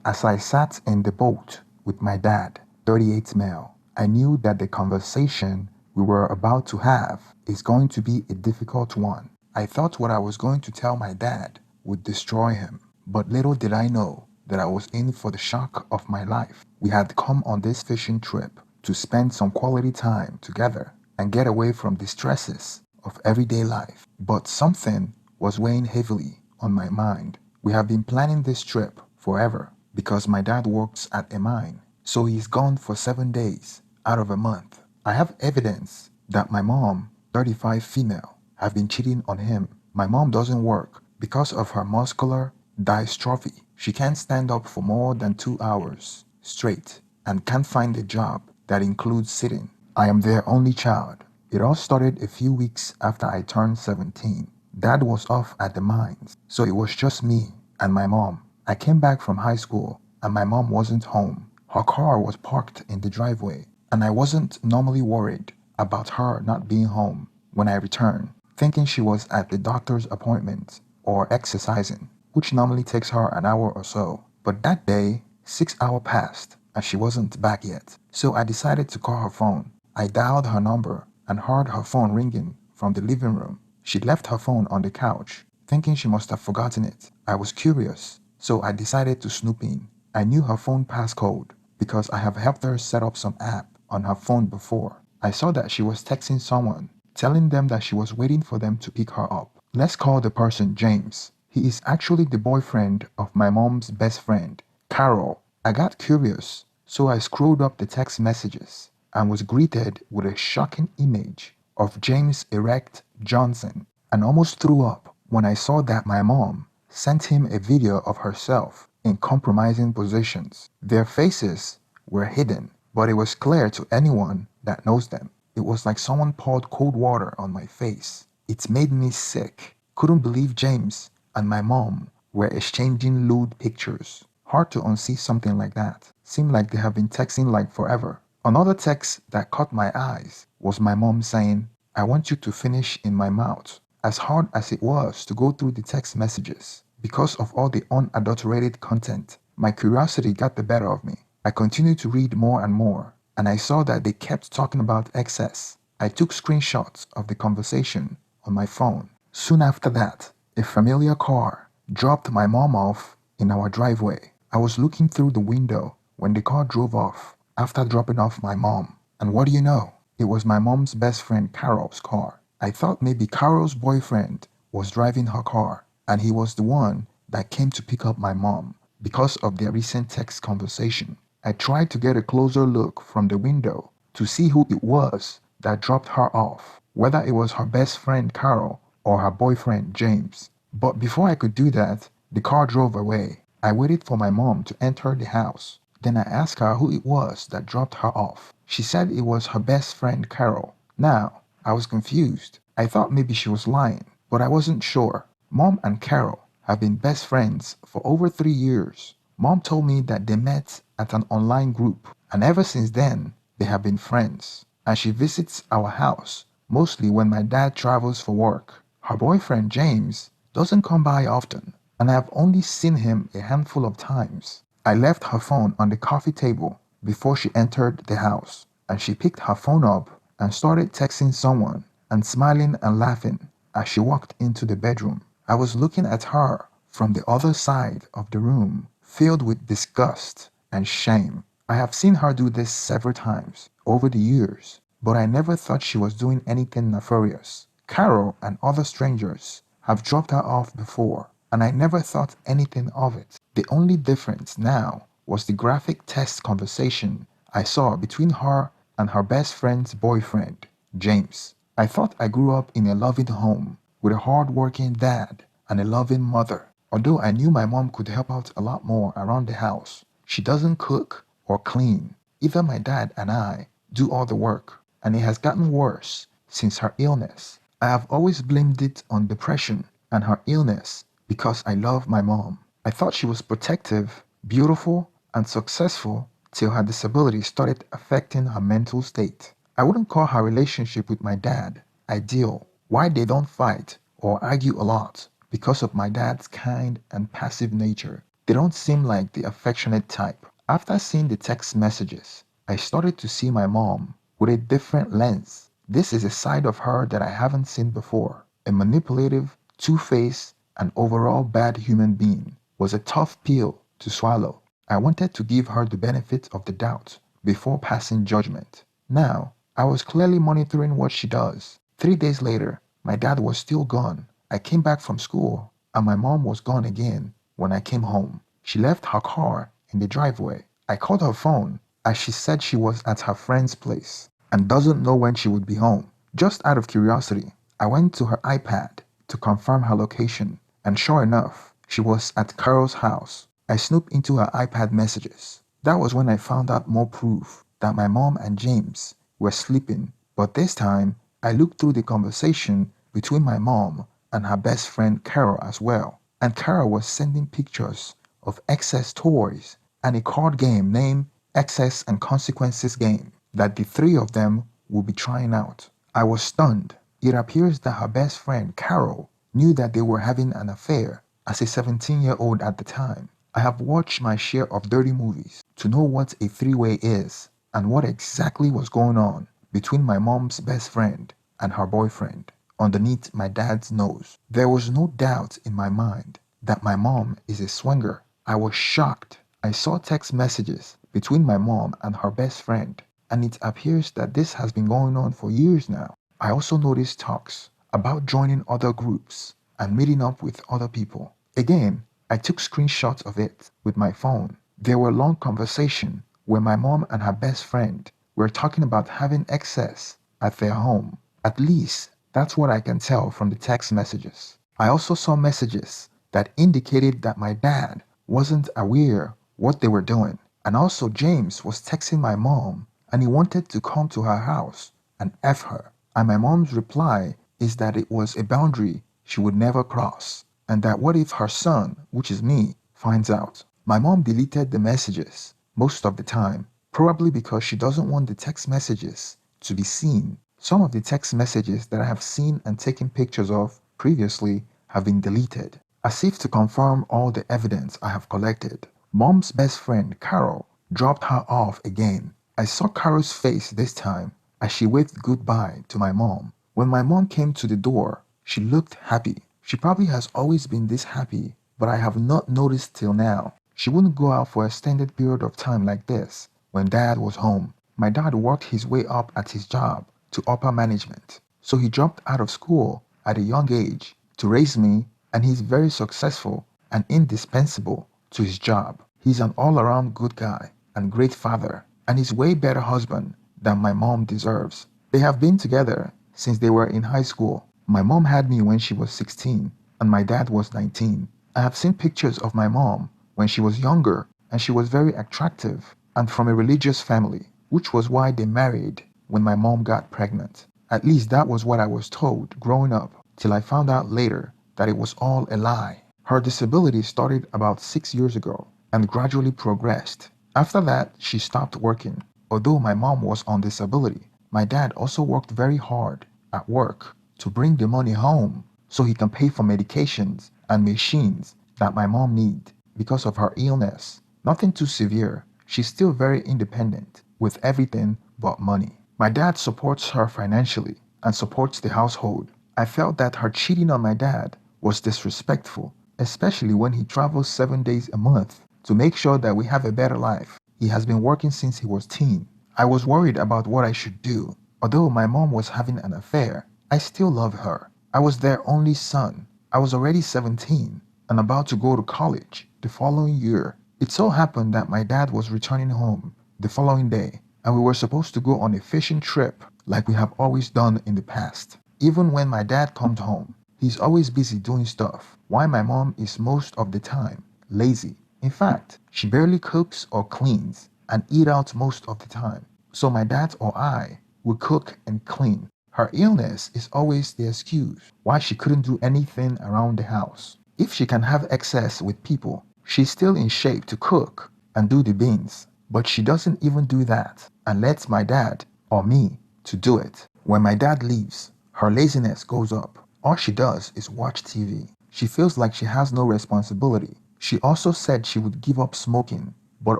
As I sat in the boat with my dad, 38 male, I knew that the conversation we were about to have is going to be a difficult one. I thought what I was going to tell my dad would destroy him, but little did I know that I was in for the shock of my life. We had come on this fishing trip to spend some quality time together and get away from the stresses of everyday life. But something was weighing heavily on my mind. We have been planning this trip forever because my dad works at a mine, so he's gone for 7 days out of a month. I have evidence that my mom, 35 female, have been cheating on him. My mom doesn't work because of her muscular dystrophy. She can't stand up for more than 2 hours straight and can't find a job that includes sitting. I am their only child. It all started a few weeks after I turned 17. Dad was off at the mines, so it was just me and my mom. I came back from high school and my mom wasn't home. Her car was parked in the driveway, and I wasn't normally worried about her not being home when I returned, thinking she was at the doctor's appointment or exercising, which normally takes her an hour or so. But that day, 6 hours passed and she wasn't back yet. So I decided to call her phone. I dialed her number and heard her phone ringing from the living room. She left her phone on the couch, thinking she must have forgotten it. I was curious, so I decided to snoop in. I knew her phone passcode because I have helped her set up some app on her phone before. I saw that she was texting someone, telling them that she was waiting for them to pick her up. Let's call the person James. He is actually the boyfriend of my mom's best friend, Carol. I got curious, so I scrolled up the text messages and was greeted with a shocking image of James Erect Johnson, and almost threw up when I saw that my mom sent him a video of herself in compromising positions. Their faces were hidden, but it was clear to anyone that knows them. It was like someone poured cold water on my face. It made me sick. Couldn't believe James and my mom were exchanging lewd pictures. Hard to unsee something like that. Seemed like they have been texting like forever. Another text that caught my eyes was my mom saying, "I want you to finish in my mouth." As hard as it was to go through the text messages, because of all the unadulterated content, my curiosity got the better of me. I continued to read more and more, and I saw that they kept talking about excess. I took screenshots of the conversation on my phone. Soon after that, a familiar car dropped my mom off in our driveway. I was looking through the window when the car drove off after dropping off my mom. And what do you know? It was my mom's best friend Carol's car. I thought maybe Carol's boyfriend was driving her car, and he was the one that came to pick up my mom because of their recent text conversation. I tried to get a closer look from the window to see who it was that dropped her off, whether it was her best friend Carol or her boyfriend James. But before I could do that, the car drove away. I waited for my mom to enter the house. Then I asked her who it was that dropped her off. She said it was her best friend Carol. Now, I was confused. I thought maybe she was lying, but I wasn't sure. Mom and Carol have been best friends for over 3 years. Mom told me that they met at an online group, and ever since then, they have been friends. And she visits our house, mostly when my dad travels for work. Her boyfriend James doesn't come by often, and I have only seen him a handful of times. I left her phone on the coffee table before she entered the house, and she picked her phone up and started texting someone and smiling and laughing as she walked into the bedroom. I was looking at her from the other side of the room, filled with disgust and shame. I have seen her do this several times over the years, but I never thought she was doing anything nefarious. Carol and other strangers have dropped her off before, and I never thought anything of it. The only difference now was the graphic text conversation I saw between her and her best friend's boyfriend, James. I thought I grew up in a loving home with a hard-working dad and a loving mother. Although I knew my mom could help out a lot more around the house, she doesn't cook or clean. Either my dad and I do all the work, and it has gotten worse since her illness. I have always blamed it on depression and her illness because I love my mom. I thought she was protective, beautiful, and successful till her disability started affecting her mental state. I wouldn't call her relationship with my dad ideal. Why they don't fight or argue a lot? Because of my dad's kind and passive nature. They don't seem like the affectionate type. After seeing the text messages, I started to see my mom with a different lens. This is a side of her that I haven't seen before. A manipulative, two-faced, and overall bad human being was a tough pill to swallow. I wanted to give her the benefit of the doubt before passing judgment. Now, I was clearly monitoring what she does. 3 days later, my dad was still gone. I came back from school, and my mom was gone again when I came home. She left her car in the driveway. I called her phone as she said she was at her friend's place and doesn't know when she would be home. Just out of curiosity, I went to her iPad to confirm her location, and sure enough, she was at Carol's house. I snooped into her iPad messages. That was when I found out more proof that my mom and James were sleeping, but this time I looked through the conversation between my mom and her best friend Carol as well. And Carol was sending pictures of excess toys and a card game named Excess and Consequences Game that the three of them would be trying out. I was stunned. It appears that her best friend Carol knew that they were having an affair as a 17-year-old at the time. I have watched my share of dirty movies to know what a three-way is and what exactly was going on between my mom's best friend and her boyfriend underneath my dad's nose. There was no doubt in my mind that my mom is a swinger. I was shocked. I saw text messages between my mom and her best friend, and it appears that this has been going on for years now. I also noticed talks about joining other groups and meeting up with other people. Again, I took screenshots of it with my phone. There were long conversations where my mom and her best friend were talking about having excess at their home. At least that's what I can tell from the text messages. I also saw messages that indicated that my dad wasn't aware what they were doing. And also James was texting my mom and he wanted to come to her house and F her. And my mom's reply is that it was a boundary she would never cross. And that what if her son, which is me, finds out? My mom deleted the messages most of the time, probably because she doesn't want the text messages to be seen. Some of the text messages that I have seen and taken pictures of previously have been deleted, as if to confirm all the evidence I have collected. Mom's best friend, Carol, dropped her off again. I saw Carol's face this time as she waved goodbye to my mom. When my mom came to the door, she looked happy. She probably has always been this happy, but I have not noticed till now. She wouldn't go out for an extended period of time like this when dad was home. My dad worked his way up at his job to upper management, so he dropped out of school at a young age to raise me, and he's very successful and indispensable to his job. He's an all-around good guy and great father, and he's way better husband than my mom deserves. They have been together since they were in high school. My mom had me when she was 16 and my dad was 19. I have seen pictures of my mom when she was younger, and she was very attractive and from a religious family, which was why they married when my mom got pregnant. At least that was what I was told growing up, till I found out later that it was all a lie. Her disability started about 6 years ago and gradually progressed. After that, she stopped working. Although my mom was on disability, my dad also worked very hard at work to bring the money home so he can pay for medications and machines that my mom needs because of her illness. Nothing too severe. She's still very independent with everything but money. My dad supports her financially and supports the household. I felt that her cheating on my dad was disrespectful, especially when he travels 7 days a month to make sure that we have a better life. He has been working since he was teen. I was worried about what I should do. Although my mom was having an affair, I still love her. I was their only son. I was already 17 and about to go to college the following year. It so happened that my dad was returning home the following day, and we were supposed to go on a fishing trip like we have always done in the past. Even when my dad comes home, he's always busy doing stuff, while my mom is most of the time lazy. In fact, she barely cooks or cleans and eat out most of the time. So my dad or I will cook and clean. Her illness is always the excuse why she couldn't do anything around the house. If she can have excess with people, she's still in shape to cook and do the beans. But she doesn't even do that and lets my dad or me to do it. When my dad leaves, her laziness goes up. All she does is watch TV. She feels like she has no responsibility. She also said she would give up smoking, but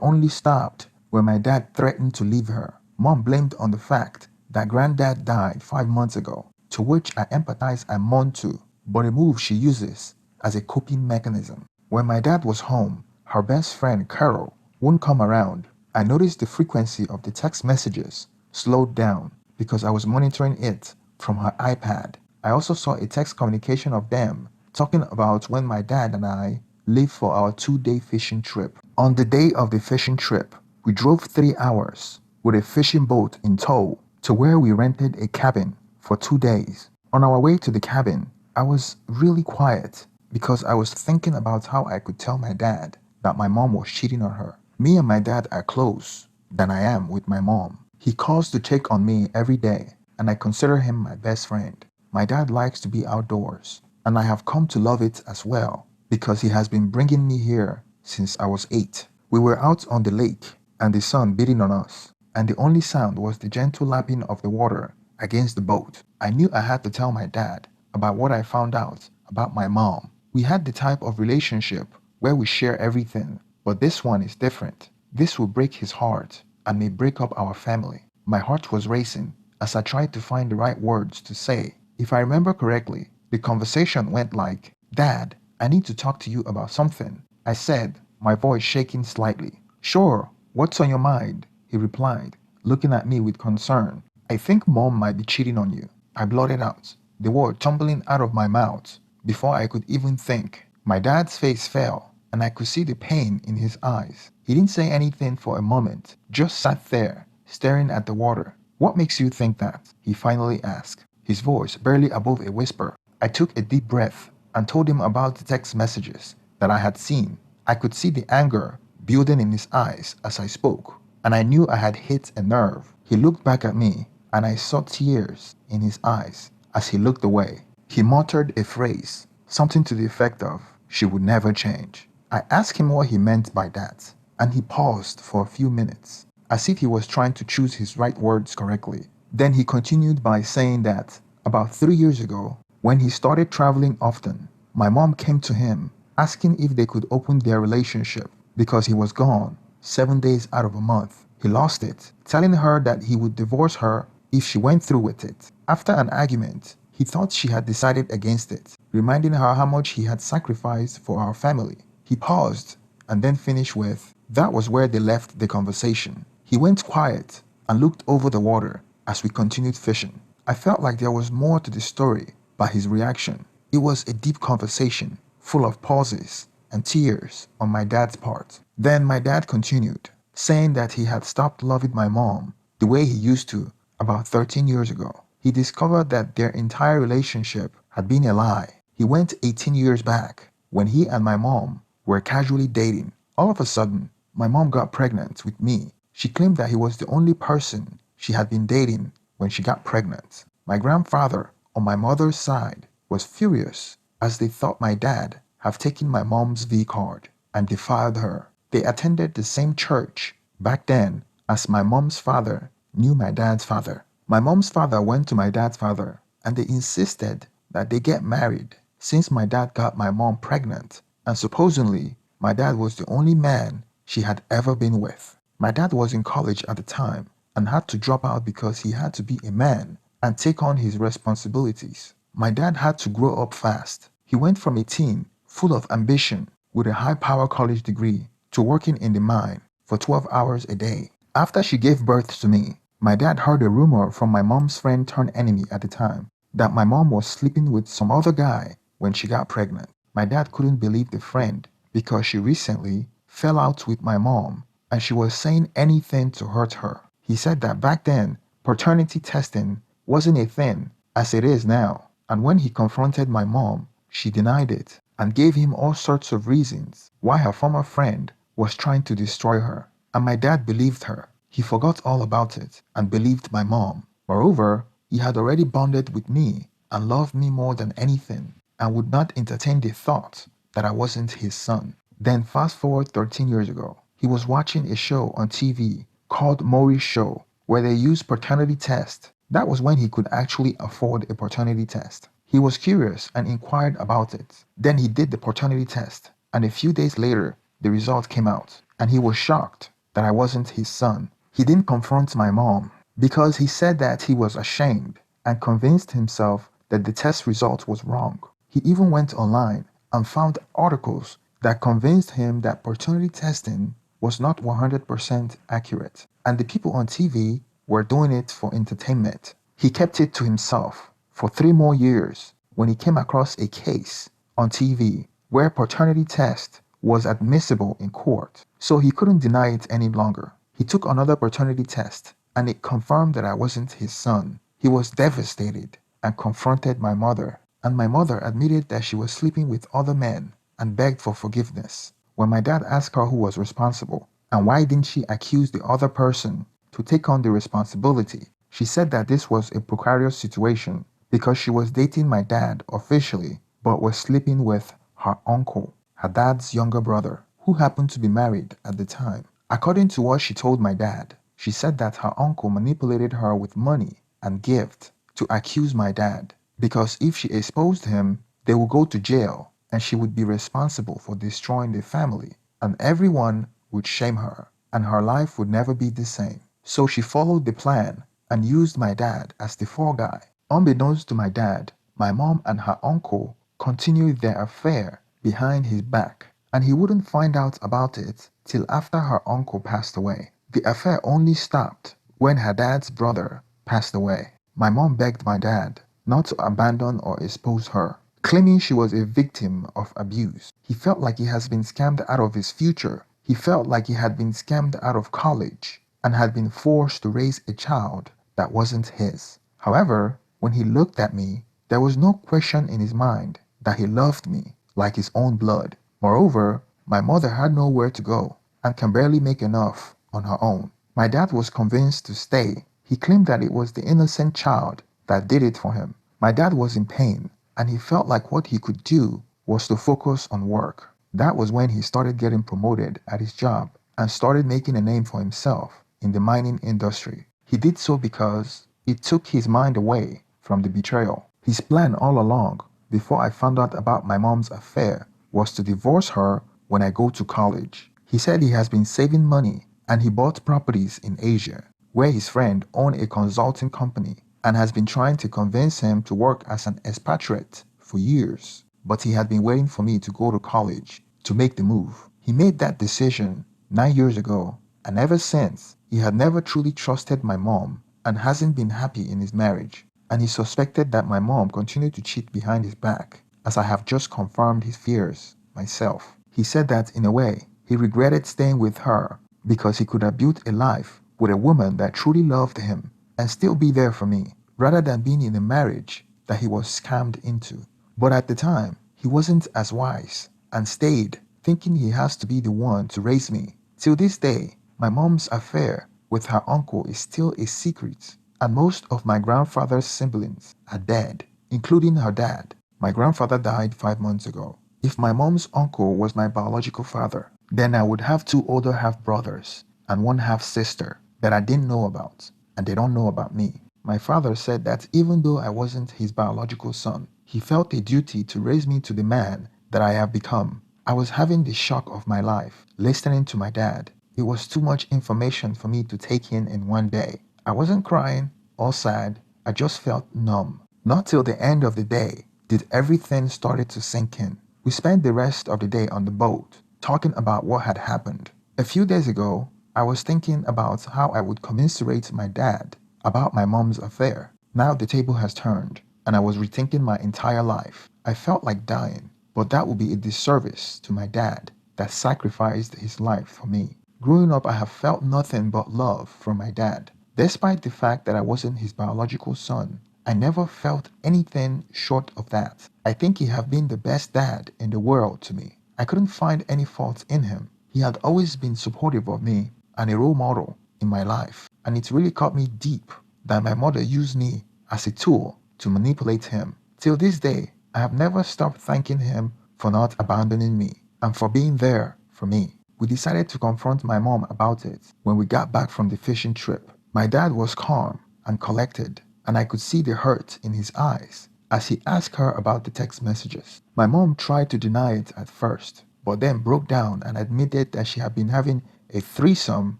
only stopped when my dad threatened to leave her. Mom blamed on the fact that granddad died 5 months ago, to which I empathize and mourn too, but a move she uses as a coping mechanism. When my dad was home, her best friend Carol wouldn't come around. I noticed the frequency of the text messages slowed down because I was monitoring it from her iPad. I also saw a text communication of them talking about when my dad and I leave for our 2-day fishing trip. On the day of the fishing trip, we drove 3 hours with a fishing boat in tow to where we rented a cabin for 2 days. On our way to the cabin, I was really quiet because I was thinking about how I could tell my dad that my mom was cheating on her. Me and my dad are close than I am with my mom. He calls to check on me every day, and I consider him my best friend. My dad likes to be outdoors, and I have come to love it as well because he has been bringing me here since I was 8. We were out on the lake and the sun beating on us, and the only sound was the gentle lapping of the water against the boat. I knew I had to tell my dad about what I found out about my mom. We had the type of relationship where we share everything, but this one is different. This will break his heart and may break up our family. My heart was racing as I tried to find the right words to say. If I remember correctly, the conversation went like, "Dad, I need to talk to you about something," I said, my voice shaking slightly. "Sure, what's on your mind?" he replied, looking at me with concern. "I think mom might be cheating on you," I blurted out, the word tumbling out of my mouth before I could even think. My dad's face fell, and I could see the pain in his eyes. He didn't say anything for a moment, just sat there, staring at the water. "What makes you think that?" he finally asked, his voice barely above a whisper. I took a deep breath and told him about the text messages that I had seen. I could see the anger building in his eyes as I spoke, and I knew I had hit a nerve. He looked back at me, and I saw tears in his eyes as he looked away. He muttered a phrase, something to the effect of, "She would never change." I asked him what he meant by that, and he paused for a few minutes, as if he was trying to choose his right words correctly. Then he continued by saying that about 3 years ago, when he started traveling often, my mom came to him asking if they could open their relationship because he was gone 7 days out of a month. He lost it, telling her that he would divorce her if she went through with it. After an argument, he thought she had decided against it, reminding her how much he had sacrificed for our family. He paused and then finished with, "That was where they left the conversation." He went quiet and looked over the water as we continued fishing. I felt like there was more to the story by his reaction. It was a deep conversation, full of pauses and tears on my dad's part. Then my dad continued, saying that he had stopped loving my mom the way he used to about 13 years ago. He discovered that their entire relationship had been a lie. He went 18 years back when he and my mom were casually dating. All of a sudden, my mom got pregnant with me. She claimed that he was the only person she had been dating when she got pregnant. My grandfather, on my mother's side, was furious as they thought my dad had taken my mom's V card and defiled her. They attended the same church back then as my mom's father knew my dad's father. My mom's father went to my dad's father and they insisted that they get married since my dad got my mom pregnant, and supposedly my dad was the only man she had ever been with. My dad was in college at the time and had to drop out because he had to be a man and take on his responsibilities. My dad had to grow up fast. He went from a teen full of ambition with a high-power college degree to working in the mine for 12 hours a day. After she gave birth to me, my dad heard a rumor from my mom's friend turned enemy at the time that my mom was sleeping with some other guy when she got pregnant. My dad couldn't believe the friend because she recently fell out with my mom and she was saying anything to hurt her. He said that back then, paternity testing wasn't a thing as it is now. And when he confronted my mom, she denied it and gave him all sorts of reasons why her former friend was trying to destroy her. And my dad believed her. He forgot all about it and believed my mom. Moreover, he had already bonded with me and loved me more than anything and would not entertain the thought that I wasn't his son. Then fast forward 13 years ago, he was watching a show on TV called Maury's Show where they used paternity test. That was when he could actually afford a paternity test. He was curious and inquired about it. Then he did the paternity test and a few days later, the result came out, and he was shocked that I wasn't his son. He didn't confront my mom because he said that he was ashamed and convinced himself that the test result was wrong. He even went online and found articles that convinced him that paternity testing was not 100% accurate, and the people on TV were doing it for entertainment. He kept it to himself for 3 more years when he came across a case on TV where paternity test was admissible in court, so he couldn't deny it any longer. He took another paternity test and it confirmed that I wasn't his son. He was devastated and confronted my mother, and my mother admitted that she was sleeping with other men and begged for forgiveness. When my dad asked her who was responsible and why didn't she accuse the other person to take on the responsibility, she said that this was a precarious situation because she was dating my dad officially but was sleeping with her uncle, her dad's younger brother, who happened to be married at the time. According to what she told my dad, she said that her uncle manipulated her with money and gift to accuse my dad because if she exposed him, they would go to jail and she would be responsible for destroying the family, and everyone would shame her and her life would never be the same. So she followed the plan and used my dad as the fall guy. Unbeknownst to my dad, my mom and her uncle continued their affair behind his back, and he wouldn't find out about it till after her uncle passed away. The affair only stopped when her dad's brother passed away. My mom begged my dad not to abandon or expose her, claiming she was a victim of abuse. He felt like he has been scammed out of his future. He felt like he had been scammed out of college and had been forced to raise a child that wasn't his. However, when he looked at me, there was no question in his mind that he loved me like his own blood. Moreover, my mother had nowhere to go and can barely make enough on her own. My dad was convinced to stay. He claimed that it was the innocent child that did it for him. My dad was in pain and he felt like what he could do was to focus on work. That was when he started getting promoted at his job and started making a name for himself in the mining industry. He did so because it took his mind away from the betrayal. His plan all along, before I found out about my mom's affair, was to divorce her when I go to college. He said he has been saving money and he bought properties in Asia, where his friend owned a consulting company and has been trying to convince him to work as an expatriate for years. But he had been waiting for me to go to college to make the move. He made that decision 9 years ago, and ever since, he had never truly trusted my mom and hasn't been happy in his marriage. And he suspected that my mom continued to cheat behind his back, as I have just confirmed his fears myself. He said that in a way, he regretted staying with her because he could have built a life with a woman that truly loved him and still be there for me, rather than being in a marriage that he was scammed into. But at the time, he wasn't as wise and stayed thinking he has to be the one to raise me. Till this day, my mom's affair with her uncle is still a secret, and most of my grandfather's siblings are dead, including her dad. My grandfather died 5 months ago. If my mom's uncle was my biological father, then I would have two older half-brothers and one half-sister that I didn't know about, and they don't know about me. My father said that even though I wasn't his biological son, he felt a duty to raise me to the man that I have become. I was having the shock of my life, listening to my dad. It was too much information for me to take in one day. I wasn't crying or sad, I just felt numb. Not till the end of the day did everything started to sink in. We spent the rest of the day on the boat, talking about what had happened. A few days ago, I was thinking about how I would commiserate my dad about my mom's affair. Now the table has turned, and I was rethinking my entire life. I felt like dying, but that would be a disservice to my dad that sacrificed his life for me. Growing up, I have felt nothing but love from my dad. Despite the fact that I wasn't his biological son, I never felt anything short of that. I think he have been the best dad in the world to me. I couldn't find any fault in him. He had always been supportive of me and a role model in my life. And it really cut me deep that my mother used me as a tool to manipulate him. Till this day, I have never stopped thanking him for not abandoning me and for being there for me. We decided to confront my mom about it when we got back from the fishing trip. My dad was calm and collected, and I could see the hurt in his eyes as he asked her about the text messages. My mom tried to deny it at first, but then broke down and admitted that she had been having a threesome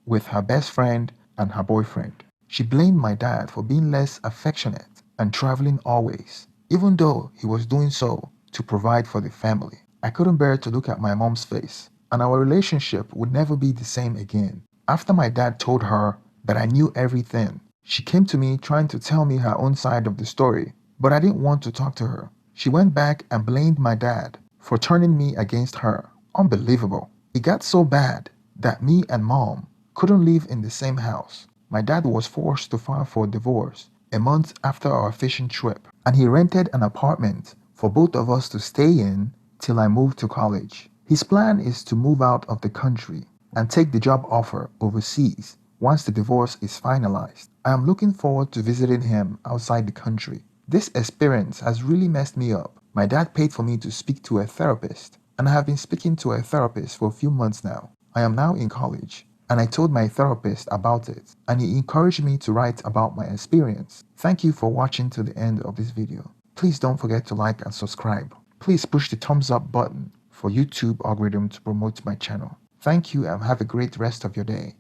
with her best friend and her boyfriend. She blamed my dad for being less affectionate and traveling always, even though he was doing so to provide for the family. I couldn't bear to look at my mom's face, and our relationship would never be the same again. After my dad told her that I knew everything, she came to me trying to tell me her own side of the story, but I didn't want to talk to her. She went back and blamed my dad for turning me against her. Unbelievable. It got so bad that me and mom couldn't live in the same house. My dad was forced to file for divorce a month after our fishing trip, and he rented an apartment for both of us to stay in till I moved to college. His plan is to move out of the country and take the job offer overseas once the divorce is finalized. I am looking forward to visiting him outside the country. This experience has really messed me up. My dad paid for me to speak to a therapist, and I have been speaking to a therapist for a few months now. I am now in college, and I told my therapist about it, and he encouraged me to write about my experience. Thank you for watching to the end of this video. Please don't forget to like and subscribe. Please push the thumbs up button for YouTube algorithm to promote my channel. Thank you and have a great rest of your day.